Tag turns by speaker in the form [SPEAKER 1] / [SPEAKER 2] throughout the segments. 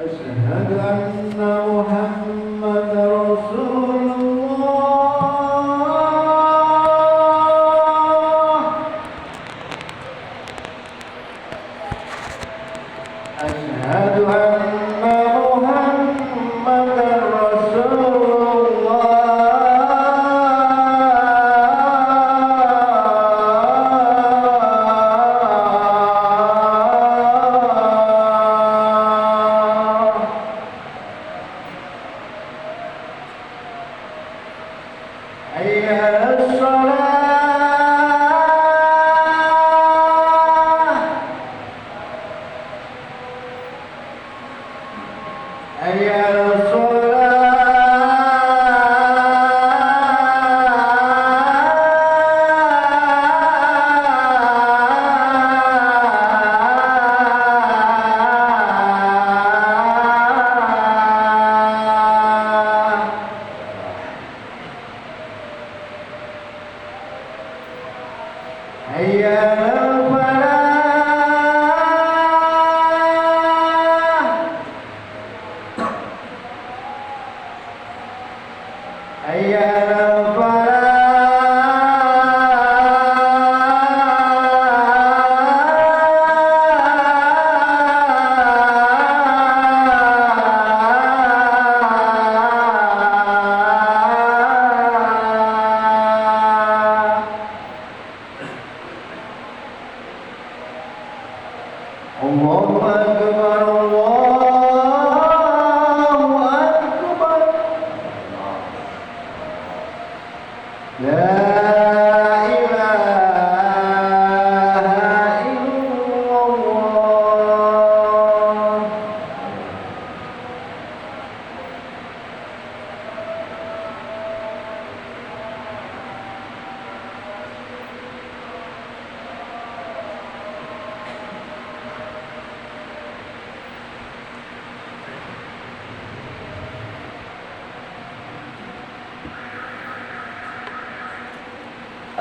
[SPEAKER 1] أشهد أن محمدا رسول الله. أشهد أن محمدا رسول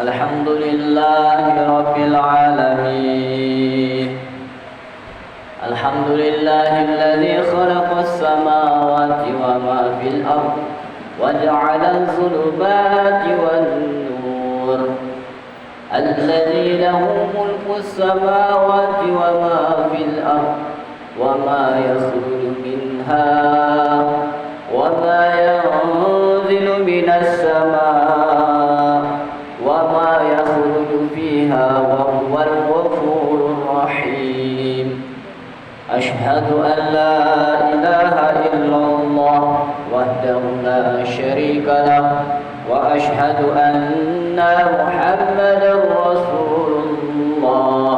[SPEAKER 2] Alhamdulillahi Rabbil Alamin. Alhamdulillahilladzi khalaqas samawati wa ma fil ardh wa ja'ala adh-dhulumati wan nur. Alladzi lahu mulkus samawati wa ma fil ardh wa ma yakhruju minha wa ma yanzilu minas samaa'i وما يخرج فيها وهو الغفور الرحيم. أشهد أن لا إله إلا الله وحده لا شريك له وأشهد أن محمدا رسول الله.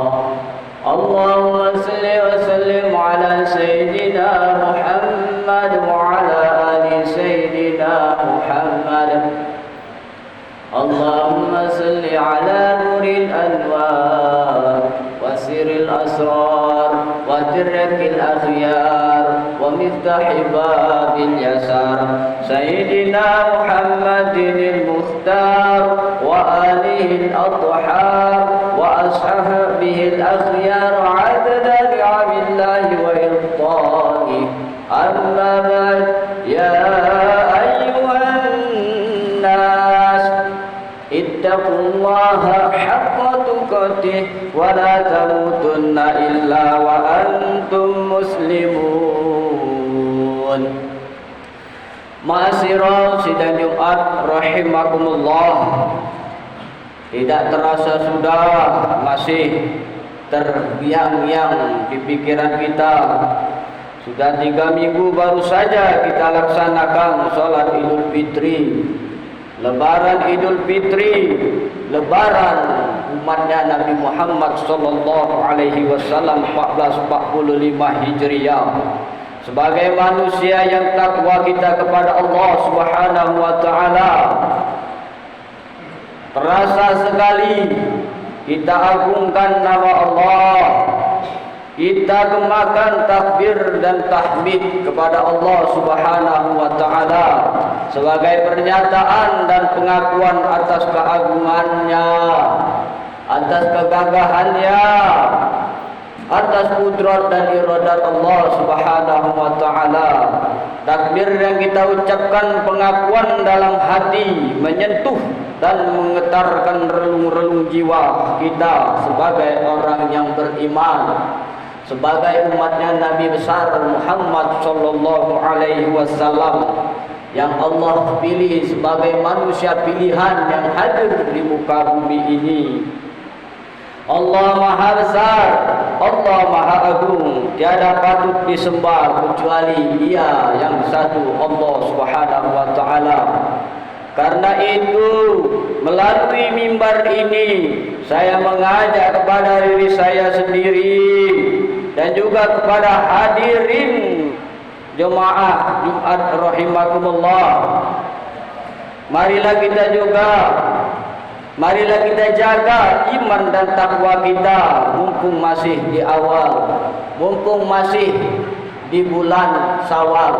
[SPEAKER 2] اللهم صل وسلم على سيدنا محمد وعلى آل سيدنا محمد. اللهم صل على نور الأنوار وسر الأسرار وترك الأخيار ومفتاح باب اليسار سيدنا محمد المختار وآله الأطهار وأصحابه الأخيار عدد نعم الله وإلطانه. أما بعد، يا أيها الناس اتقوا الله حق تقاته ولا تموتن إلا وأنتم مسلمون. Ma'asyiral sidang Jumat rahimakumullah. Tidak terasa sudah masih terbiang-biang di pikiran kita. Sudah 3 minggu baru saja kita laksanakan sholat Idul Fitri, Lebaran Idul Fitri, Lebaran umatnya Nabi Muhammad sallallahu alaihi wasallam 1445 Hijriah. Sebagai manusia yang takwa kita kepada Allah Subhanahu wa taala, terasa sekali kita agungkan nama Allah, kita gemakan takbir dan tahmid kepada Allah Subhanahu wa taala sebagai pernyataan dan pengakuan atas keagungannya, atas kegagahannya, atas kudrat dan iradat Allah Subhanahu wa taala. Takbir yang kita ucapkan pengakuan dalam hati, menyentuh dan menggetarkan relung-relung jiwa kita sebagai orang yang beriman, sebagai umatnya Nabi besar Muhammad sallallahu alaihi wasallam yang Allah pilih sebagai manusia pilihan yang hadir di muka bumi ini. Allah Maha Besar, Allah Maha Agung, tiada patut disembah kecuali Dia yang satu, Allah Subhanahu wa taala. Karena itu, melalui mimbar ini saya mengajak kepada diri saya sendiri dan juga kepada hadirin jemaah Jumat rahimakumullah. Marilah kita jaga iman dan takwa kita mumpung masih di awal, mumpung masih di bulan Syawal,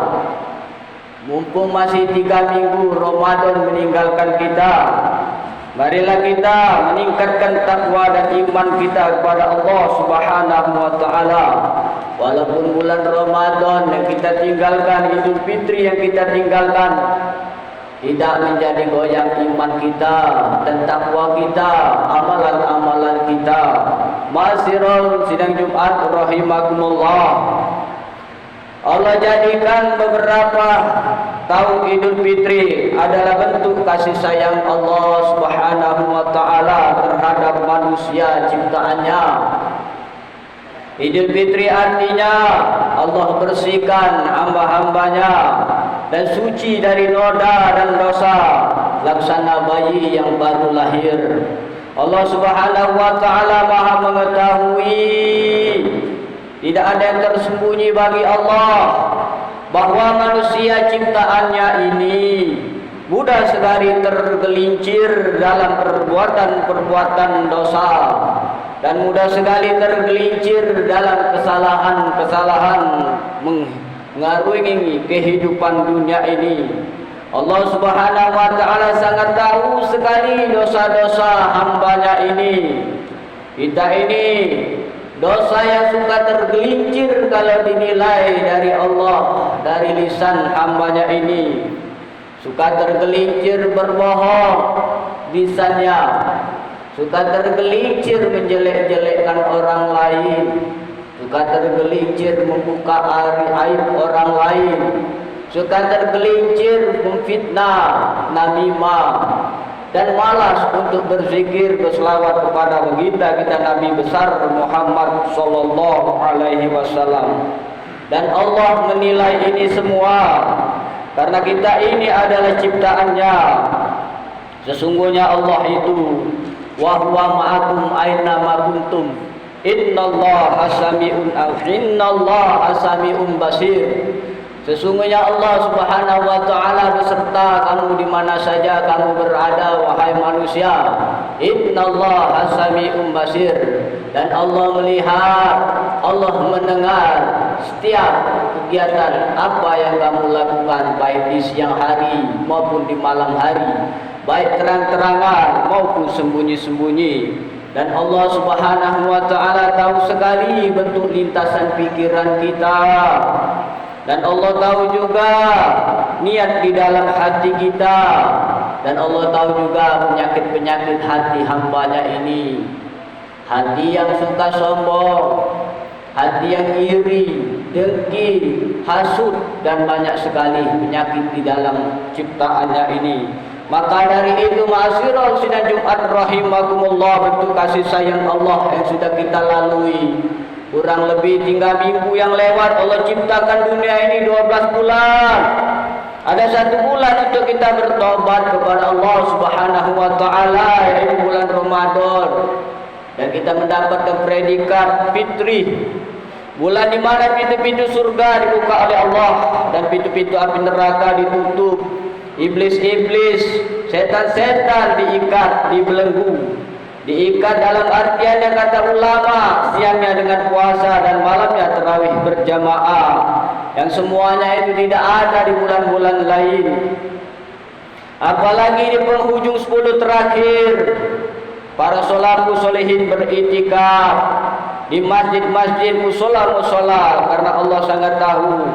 [SPEAKER 2] mumpung masih 3 minggu Ramadan meninggalkan kita. Marilah kita meningkatkan takwa dan iman kita kepada Allah Subhanahu wa taala. Walaupun bulan Ramadan yang kita tinggalkan, Idul Fitri yang kita tinggalkan, tidak menjadi goyang iman kita dan takwa kita, amalan-amalan kita. Masirul sidang Jumat rahimakumullah. Allah jadikan beberapa tahun Idul Fitri adalah bentuk kasih sayang Allah Subhanahu wa taala terhadap manusia ciptaannya. Idul Fitri artinya Allah bersihkan hamba-hambanya dan suci dari noda dan dosa, laksana bayi yang baru lahir. Allah Subhanahu wa taala Maha mengetahui, tidak ada yang tersembunyi bagi Allah bahwa manusia ciptaannya ini mudah sekali tergelincir dalam perbuatan-perbuatan dosa dan mudah sekali tergelincir dalam kesalahan-kesalahan mengarungi kehidupan dunia ini. Allah Subhanahu wa taala sangat tahu sekali dosa-dosa hambanya ini. Kita ini dosa yang suka tergelincir kalau dinilai dari Allah, dari lisan hambanya ini. Suka tergelincir berbohong lisannya, suka tergelincir menjelek-jelekkan orang lain, suka tergelincir membuka aib orang lain, suka tergelincir memfitnah, namimah, dan malas untuk berzikir berselawat kepada baginda kita Nabi besar Muhammad sallallahu alaihi wasallam. Dan Allah menilai ini semua karena kita ini adalah ciptaannya. Sesungguhnya Allah itu wa huwa ma'akum aina ma kuntum innallaha sami'un basir. Sesungguhnya Allah Subhanahu wa taala beserta kamu di mana saja kamu berada wahai manusia. Innallaha sami'un basir. Dan Allah melihat, Allah mendengar setiap kegiatan apa yang kamu lakukan, baik di siang hari maupun di malam hari, baik terang-terangan maupun sembunyi-sembunyi. Dan Allah Subhanahu wa taala tahu sekali bentuk lintasan pikiran kita. Dan Allah tahu juga niat di dalam hati kita. Dan Allah tahu juga penyakit-penyakit hati hambanya ini. Hati yang suka sombong, hati yang iri, dengki, hasud, dan banyak sekali penyakit di dalam ciptaannya ini. Maka dari itu ma'asyiral sidang Jumat rahimakumullah, bentuk kasih sayang Allah yang sudah kita lalui. Kurang lebih 3 minggu yang lewat Allah ciptakan dunia ini 12 bulan. Ada 1 bulan untuk kita bertobat kepada Allah Subhanahu wa taala, yaitu bulan Ramadan. Dan kita mendapatkan predikat fitri, bulan di mana pintu-pintu surga dibuka oleh Allah dan pintu-pintu api neraka ditutup. Iblis-iblis, setan-setan diikat, dibelenggu. Diikat dalam artian yang kata ulama, siangnya dengan puasa dan malamnya tarawih berjamaah, yang semuanya itu tidak ada di bulan-bulan lain. Apalagi di penghujung 10 terakhir, para sholafus solehin beriktikaf di masjid-masjid, musola-musola, karena Allah sangat tahu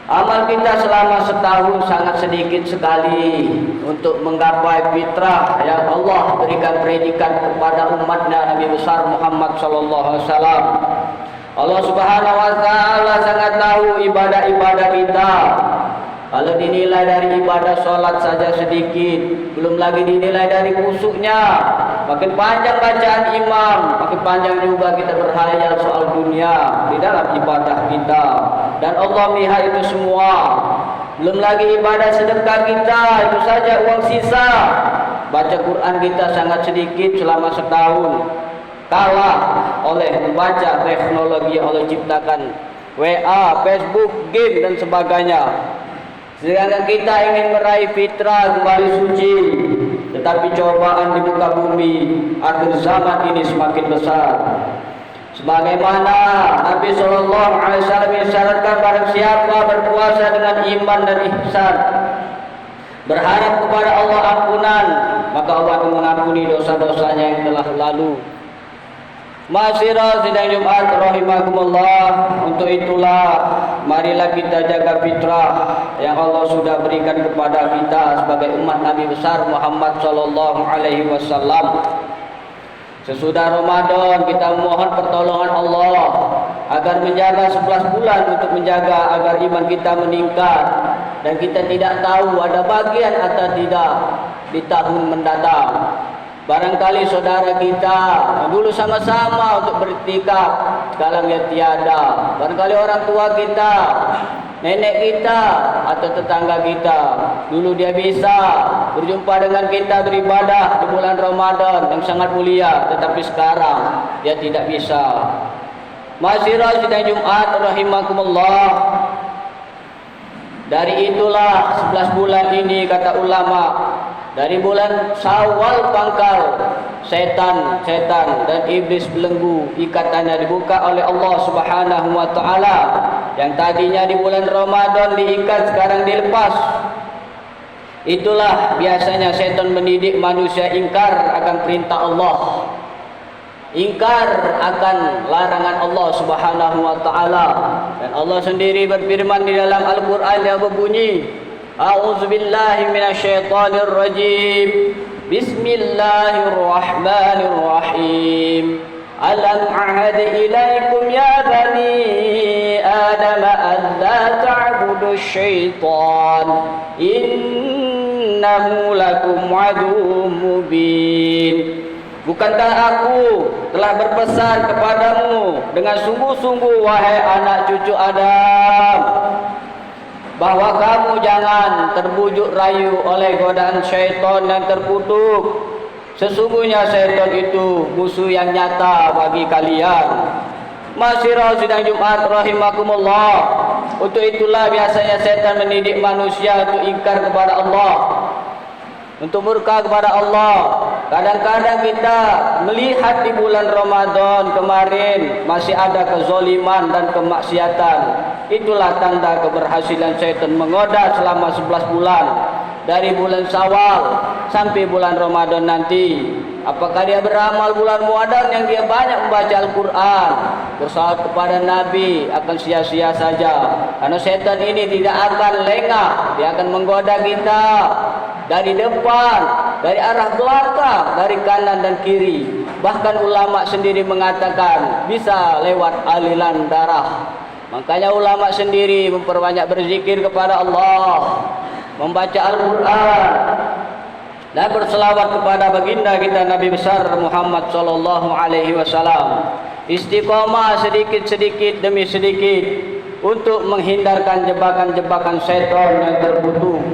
[SPEAKER 2] amal kita selama setahun sangat sedikit sekali untuk menggapai fitrah yang Allah berikan predikat kepada umatnya Nabi besar Muhammad sallallahu alaihi wasallam. Allah Subhanahu wa taala sangat tahu ibadah-ibadah kita. Kalau dinilai dari ibadah solat saja sedikit, belum lagi dinilai dari khusyuknya. Makin panjang bacaan imam, makin panjang juga kita berhayal soal dunia di dalam ibadah kita. Dan Allah melihat itu semua. Belum lagi ibadah sedekah kita, itu saja uang sisa. Baca Quran kita sangat sedikit selama setahun, kalah oleh membaca teknologi yang Allah ciptakan, WA, Facebook, game dan sebagainya. Sedangkan kita ingin meraih fitrah kembali suci, tetapi cobaan di muka bumi akhir zaman ini semakin besar. Sebagaimana Nabi SAW mensyaratkan barang siapa berpuasa dengan iman dan ihsan, berharap kepada Allah ampunan, maka Allah akan mengampuni dosa-dosanya yang telah lalu. Ma'asyiral sidang Jumat rahimakumullah, untuk itulah marilah kita jaga fitrah yang Allah sudah berikan kepada kita sebagai umat Nabi besar Muhammad sallallahu alaihi wasallam. Sesudah Ramadan kita mohon pertolongan Allah agar menjaga 11 bulan untuk menjaga agar iman kita meningkat, dan kita tidak tahu ada bagian atau tidak di tahun mendatang. Barangkali saudara kita dulu sama-sama untuk beriktikaf, sekarang dia tiada. Barangkali orang tua kita, nenek kita atau tetangga kita, dulu dia bisa berjumpa dengan kita beribadah di bulan Ramadan yang sangat mulia, tetapi sekarang dia tidak bisa. Ma'asyiral sidang Jumat rahimakumullah, dari itulah 11 bulan ini kata ulama, dari bulan Syawal pangkal setan dan iblis belenggu ikatannya dibuka oleh Allah Subhanahu wa taala. Yang tadinya di bulan Ramadan diikat, sekarang dilepas. Itulah biasanya setan mendidik manusia ingkar akan perintah Allah, ingkar akan larangan Allah Subhanahu wa taala. Dan Allah sendiri berfirman di dalam Al-Qur'an yang berbunyi, A'udzu billahi minasyaitonir rajim. Bismillahirrahmanirrahim. Alam ahad ilaikum ya bani Adam an la ta'budu syaitan innahu lakum aduwwum mubin. Bukankah aku telah berpesan kepadamu dengan sungguh-sungguh wahai anak cucu Adam, bahwa kamu jangan terbujuk rayu oleh godaan syaitan yang terkutuk. Sesungguhnya syaitan itu musuh yang nyata bagi kalian. Ma'asyiral sidang Jumat rahimakumullah, untuk itulah biasanya setan mendidik manusia untuk ingkar kepada Allah, untuk murka kepada Allah. Kadang-kadang kita melihat di bulan Ramadan kemarin masih ada kezoliman dan kemaksiatan. Itulah tanda keberhasilan syaitan menggoda selama 11 bulan, dari bulan Syawal sampai bulan Ramadan nanti. Apakah dia beramal bulan Ramadan yang dia banyak membaca Al-Quran, bersalawat kepada Nabi, akan sia-sia saja. Karena syaitan ini tidak akan lengah, dia akan menggoda kita dari depan, dari arah belakang, dari kanan dan kiri. Bahkan ulama sendiri mengatakan bisa lewat aliran darah. Makanya ulama sendiri memperbanyak berzikir kepada Allah, membaca Al-Quran, dan berselawat kepada baginda kita Nabi besar Muhammad sallallahu alaihi wasallam. Istiqomah sedikit-sedikit demi sedikit untuk menghindarkan jebakan-jebakan syaitan yang terkutuk.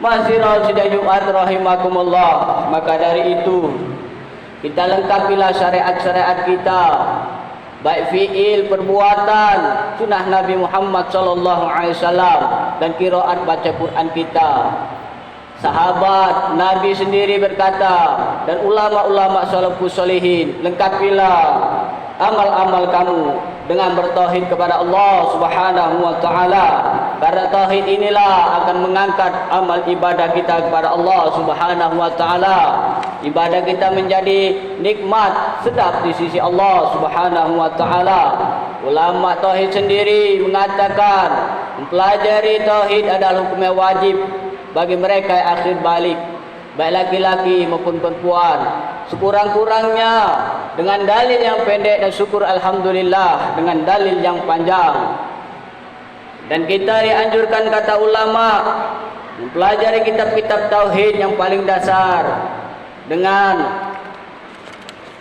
[SPEAKER 2] Ma'asyiral sidang Jumat rahimakumullah, maka dari itu kita lengkapilah syariat-syariat kita, baik fi'il, perbuatan, sunnah Nabi Muhammad sallallahu alaihi wasallam, dan qiraat baca Quran kita. Sahabat Nabi sendiri berkata, dan ulama-ulama salafus sholihin, lengkapilah amal-amal kamu dengan bertauhid kepada Allah Subhanahu wa taala. Karena tauhid inilah akan mengangkat amal ibadah kita kepada Allah Subhanahu wa taala. Ibadah kita menjadi nikmat, sedap di sisi Allah Subhanahu wa taala. Ulama tauhid sendiri mengatakan mempelajari tauhid adalah hukum yang wajib bagi mereka yang akhir balik, baik laki-laki maupun perempuan, sekurang-kurangnya dengan dalil yang pendek, dan syukur alhamdulillah dengan dalil yang panjang. Dan kita dianjurkan, kata ulama, mempelajari kitab-kitab tauhid yang paling dasar dengan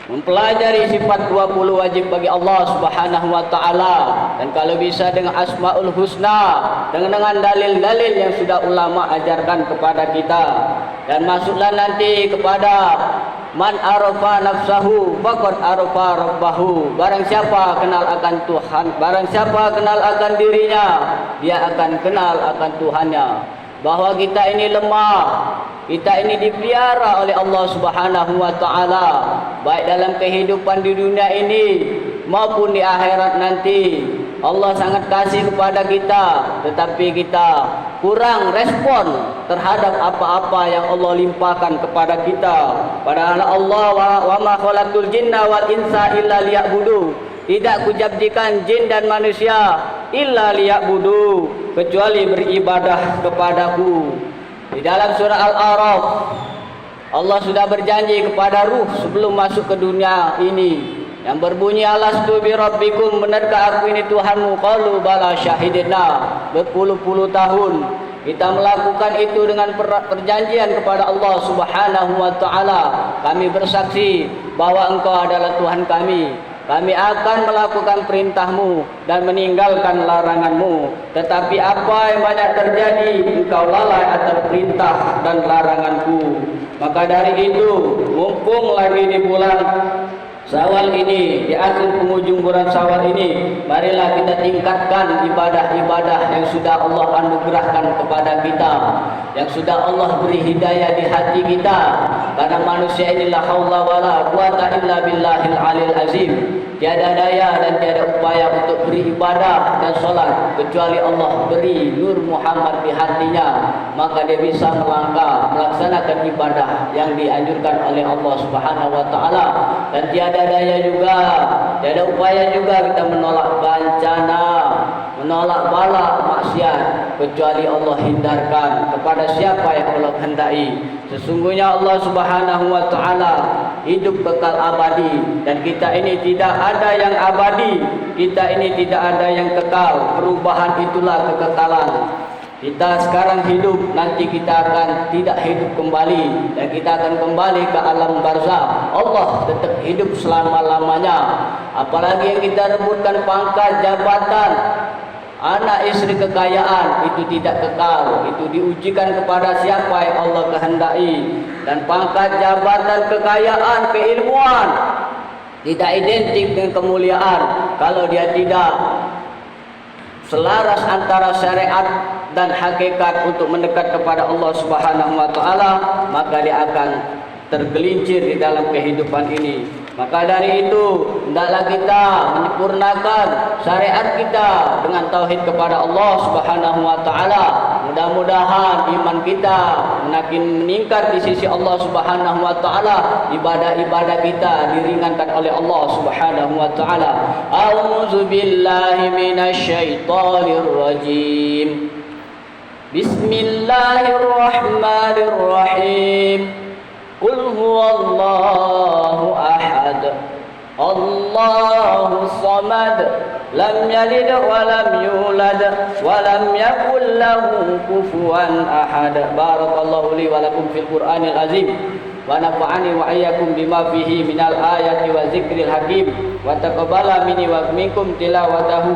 [SPEAKER 2] mempelajari sifat 20 wajib bagi Allah Subhanahu wa taala, dan kalau bisa dengan Asmaul Husna, dengan dalil-dalil yang sudah ulama ajarkan kepada kita. Dan masuklah nanti kepada man arafa nafsahu faqad arafa rabbahu. Barang siapa kenal akan Tuhan, barang siapa kenal akan dirinya, dia akan kenal akan Tuhannya. Bahwa kita ini lemah, kita ini dipelihara oleh Allah Subhanahu wa taala, baik dalam kehidupan di dunia ini maupun di akhirat nanti. Allah sangat kasih kepada kita, tetapi kita kurang respon terhadap apa-apa yang Allah limpahkan kepada kita. Padahal Allah wa ma khalaqtul jinna wal insa illa liya'budu. Tidak kujadikan jin dan manusia illa liya'budu, kecuali beribadah kepadaku. Di dalam surah Al-A'raf, Allah sudah berjanji kepada ruh sebelum masuk ke dunia ini, yang berbunyi, alastu bi rabbikum, benarkah aku ini Tuhanmu? Qalu bala syahidna. Berpuluh-puluh tahun kita melakukan itu dengan perjanjian kepada Allah Subhanahu wa taala. Kami bersaksi bahwa Engkau adalah Tuhan kami. Kami akan melakukan perintahmu dan meninggalkan laranganmu. Tetapi apa yang banyak terjadi, engkau lalai atas perintah dan laranganku. Maka dari itu, mumpung lagi di bulan Syawal ini, di akhir penghujung bulan Syawal ini, marilah kita tingkatkan ibadah-ibadah yang sudah Allah anugerahkan kepada kita, yang sudah Allah beri hidayah di hati kita. Karena manusia inilah haula wala quwata illa billahil alil azim. Tiada daya dan tiada upaya untuk beribadah dan solat kecuali Allah beri nur Muhammad di hatinya, maka dia bisa melangkah melaksanakan ibadah yang dianjurkan oleh Allah Subhanahu wa taala. Dan tiada daya juga, tiada upaya juga kita menolak bencana, menolak bala maksiat, kecuali Allah hindarkan kepada siapa yang Allah kehendaki. Sesungguhnya Allah Subhanahu wa taala hidup kekal abadi, dan kita ini tidak ada yang abadi, kita ini tidak ada yang kekal. Perubahan itulah kekekalan. Kita sekarang hidup, nanti kita akan tidak hidup kembali, dan kita akan kembali ke alam barzakh. Allah tetap hidup selama-lamanya. Apalagi yang kita rebutkan pangkat, jabatan, anak istri, kekayaan, itu tidak kekal. Itu diujikan kepada siapa yang Allah kehendaki. Dan pangkat, jabatan, kekayaan, keilmuan tidak identik dengan kemuliaan kalau dia tidak selaras antara syariat dan hakikat untuk mendekat kepada Allah Subhanahu wa taala, maka dia akan tergelincir di dalam kehidupan ini. Maka dari itu, hendaklah kita menyempurnakan syariat kita dengan tauhid kepada Allah Subhanahu wa taala. Mudah-mudahan iman kita makin meningkat di sisi Allah Subhanahu wa taala, ibadah-ibadah kita diringankan oleh Allah Subhanahu wa taala. A'udzu billahi minasyaitonir rajim. Bismillahirrahmanirrahim. Qul huwallahu ahad, Allahus samad, lam yalid wa lam yulad wa lam yakul lahu kufuwan ahad. Barakallahu li wa lakum fil Qur'anil azim, wa nafa'ani wa iyyakum bima fihi minal ayati wa zikril hakim, wa taqabbala minni wa minkum tilawatahu,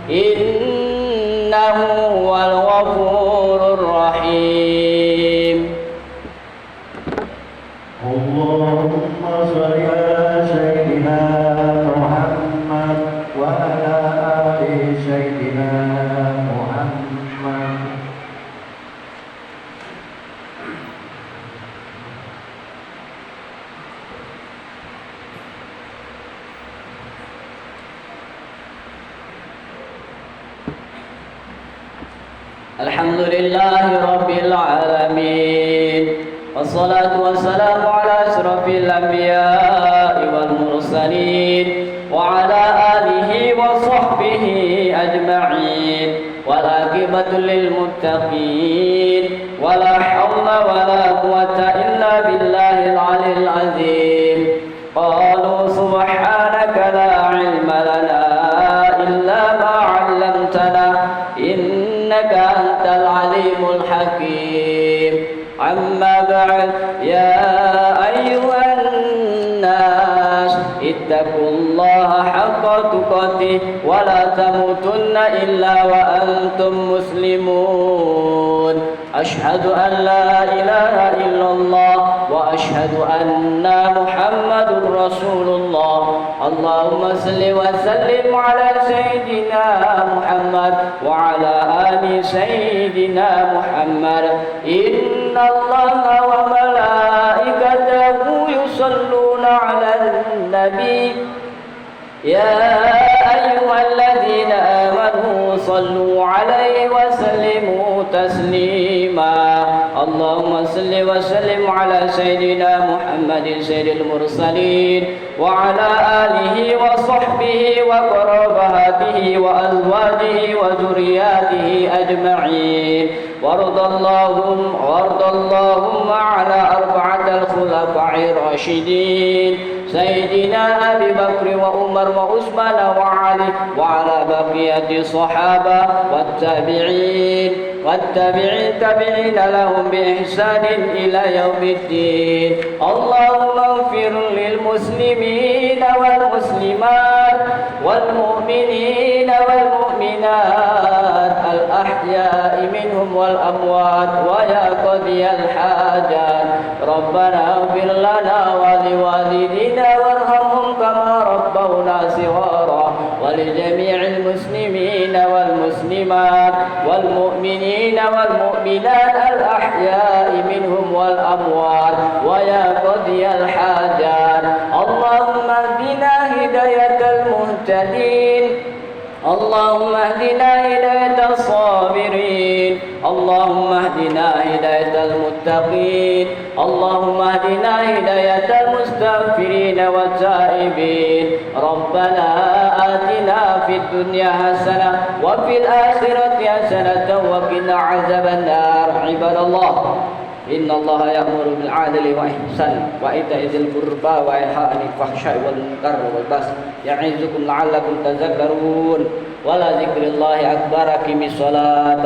[SPEAKER 2] innahu wal ghafurur rahim.
[SPEAKER 1] Allahumma shalli ala sayyidina Muhammad wa ala ali sayyidina Muhammad.
[SPEAKER 2] الحمد لله رب العالمين، والصلاة والسلام على أشرف الأنبياء والمرسلين وعلى آله وصحبه أجمعين، والعاقبة للمتقين، ولا حول ولا قوة إلا بالله العلي العظيم. قالوا سبحانك لا علم لنا إلا ما علمتنا إنك أنت العليم الحكيم. أما بعد، يا أيها الناس اتقوا الله حق تقاته ولا تموتن إلا وأنتم مسلمون. أشهد أن لا إله إلا الله وأشهد أن محمد رسول الله. اللهم صل وسلم على سيدنا محمد وعلى آل سيدنا محمد. إن الله وملائكته يصلون على النبي يا أيها الذين آمنوا صلوا عليه وسلموا تسليما. اللهم صل وسلم على سيدنا محمد سيد المرسلين وعلى آله وصحبه وقراباته وأزواجه وذرياته أجمعين. وارض اللهم على أربعة الخلفاء الراشدين سيدنا أبي بكر وعمر وعثمان وعلي، وعلى بقية الصحابة والتابعين لهم بإحسان إلى يوم الدين. اللهم اغفر للمسلمين والمسلمات والمؤمنين والمؤمنات الأحياء منهم والأموات، ويا قاضي الحاجات ربنا اغفر لنا ولوالدينا وارحمهم كما ربونا صغارا، ولجميع المسلمين والمسلمات والمؤمنين والمؤمنات الأحياء منهم والأموات، ويا قاضي الحاجات اللهم اهدنا هداية المهتدين، اللهم اهدنا هداية الصابرين، اللهم اهدنا هداية المتقين، اللهم اهدنا هداية المستغفرين والتائبين. ربنا آتنا في الدنيا حسنة وفي الآخرة حسنة وقنا عذاب النار. عباد الله، إن الله يأمر بالعدل والإحسان وإيتاء ذي القربى وينهى عن الفحشاء والمنكر والبغي يعظكم لعلكم تذكرون. ولذكر الله أكبر. أقم الصلاة